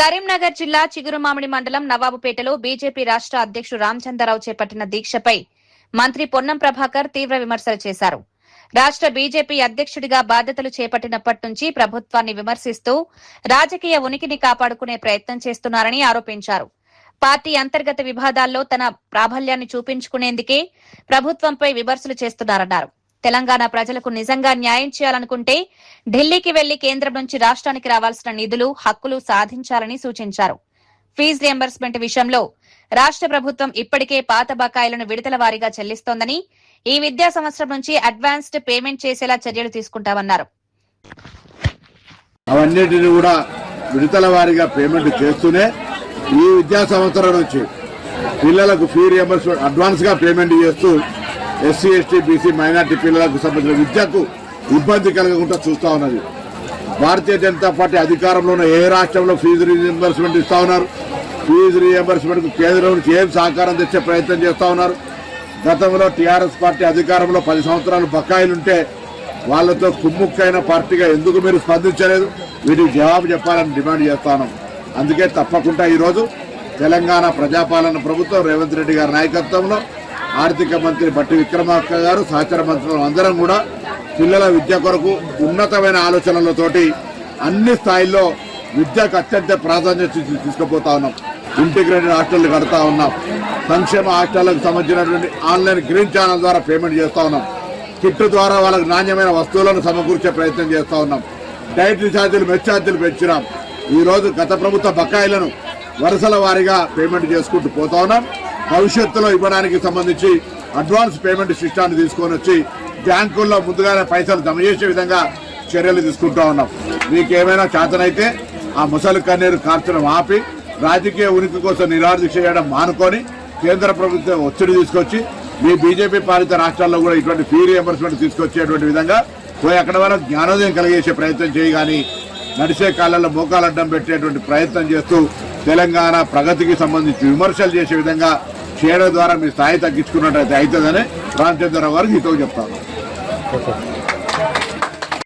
కరీంనగర్ జిల్లా చిగురుమామిడి మండలం నవాబుపేటలో బీజేపీ రాష్ట్ర అధ్యక్షుడు రామచంద్రరావు చేపట్టిన దీక్షపై మంత్రి పొన్నం ప్రభాకర్ తీవ్ర విమర్శలు చేశారు. రాష్ట్ర బీజేపీ అధ్యక్షుడిగా బాధ్యతలు చేపట్టినప్పటి నుంచి ప్రభుత్వాన్ని విమర్శిస్తూ రాజకీయ ఉనికిని కాపాడుకునే ప్రయత్నం చేస్తున్నారని ఆరోపించారు. పార్టీ అంతర్గత వివాదాల్లో తన ప్రాబల్యాన్ని చూపించుకునేందుకే ప్రభుత్వంపై విమర్శలు చేస్తున్నారన్నారు. తెలంగాణ ప్రజలకు నిజంగా న్యాయం చేయాలనుకుంటే ఢిల్లీకి వెళ్లి కేంద్రం నుంచి రాష్ట్రానికి రావాల్సిన నిధులు, హక్కులు సాధించాలని సూచించారు. ఫీజు రియంబర్స్మెంట్ విషయంలో రాష్ట్ర ప్రభుత్వం ఇప్పటికే పాత బకాయిలను విడతల వారీగా చెల్లిస్తోందని, ఈ విద్యా సంవత్సరం నుంచి అడ్వాన్స్డ్ పేమెంట్ చేసేలా చర్యలు తీసుకుంటామన్నారు. అవన్నిటిని కూడా విడతల వారీగా పేమెంట్ చేస్తూనే ఈ విద్యా సంవత్సరం నుంచి పిల్లలకు ఫీ రియంబర్స్మెంట్ అడ్వాన్స్ గా పేమెంట్ చేస్తూ ఎస్సీ, ఎస్టీ, బీసీ, మైనార్టీ పిల్లలకు సంబంధించిన విద్యకు ఇబ్బంది కలగకుండా చూస్తా ఉన్నది. భారతీయ జనతా పార్టీ అధికారంలో ఉన్న ఏ రాష్ట్రంలో ఫీజు రియంబర్స్మెంట్ ఇస్తా ఉన్నారు? ఫీజు రియంబర్స్మెంట్ కు కేంద్రం నుంచి ఏం సహకారం తెచ్చే ప్రయత్నం చేస్తా ఉన్నారు? గతంలో టీఆర్ఎస్ పార్టీ అధికారంలో 10 సంవత్సరాలు బకాయిలుంటే వాళ్లతో కుమ్ముక్కైన పార్టీగా ఎందుకు మీరు స్పందించలేదు? వీటికి జవాబు చెప్పాలని డిమాండ్ చేస్తాను. అందుకే తప్పకుండా ఈరోజు తెలంగాణ ప్రజాపాలన ప్రభుత్వం రేవంత్ రెడ్డి గారి నాయకత్వంలో ఆర్థిక మంత్రి బట్టి విక్రమార్క గారు, సహచర మంత్రులు అందరం కూడా పిల్లల విద్య కొరకు ఉన్నతమైన ఆలోచనలతోటి అన్ని స్థాయిల్లో విద్యకు అత్యంత ప్రాధాన్యత తీసుకుపోతా ఉన్నాం. ఇంటిగ్రేటెడ్ హాస్టళ్లు కడతా ఉన్నాం. సంక్షేమ హాస్టళ్లకు సంబంధించినటువంటి ఆన్లైన్ గ్రీన్ ఛానల్ ద్వారా పేమెంట్ చేస్తా ఉన్నాం. కిట్ ద్వారా వాళ్ళకు నాణ్యమైన వస్తువులను సమకూర్చే ప్రయత్నం చేస్తా ఉన్నాం. డైటరీ ఛార్జీలు, మెస్ ఛార్జీలు పెంచినాం. ఈ రోజు గత ప్రభుత్వ బకాయిలను వరుసల వారీగా పేమెంట్ చేసుకుంటూ పోతా ఉన్నాం. భవిష్యత్తులో ఇవ్వడానికి సంబంధించి అడ్వాన్స్ పేమెంట్ సిస్టాన్ని తీసుకొని వచ్చి బ్యాంకుల్లో ముందుగానే పైసలు జమ చేసే విధంగా చర్యలు తీసుకుంటా ఉన్నాం. మీకేమైనా చేతనైతే ఆ ముసలి కన్నీరు కార్చడం ఆపి రాజకీయ ఉనికి కోసం నిరాదీక్ష చేయడం మానుకొని కేంద్ర ప్రభుత్వం ఒత్తిడి తీసుకొచ్చి మీ బీజేపీ పాలిత రాష్ట్రాల్లో కూడా ఇటువంటి ఫీ రియంబర్స్మెంట్ తీసుకొచ్చేటువంటి విధంగా పోయి అక్కడ వరకు జ్ఞానోదయం కలిగేసే ప్రయత్నం చేయగాని నడిచే కాలంలో మోకాలడ్డం పెట్టేటువంటి ప్రయత్నం చేస్తూ తెలంగాణ ప్రగతికి సంబంధించి విమర్శలు చేసే విధంగా చేయడం ద్వారా మీ స్థాయి తగ్గించుకున్నట్టయితే అవుతుందని రామచంద్రరావు గారికి హితవు చెప్తాను.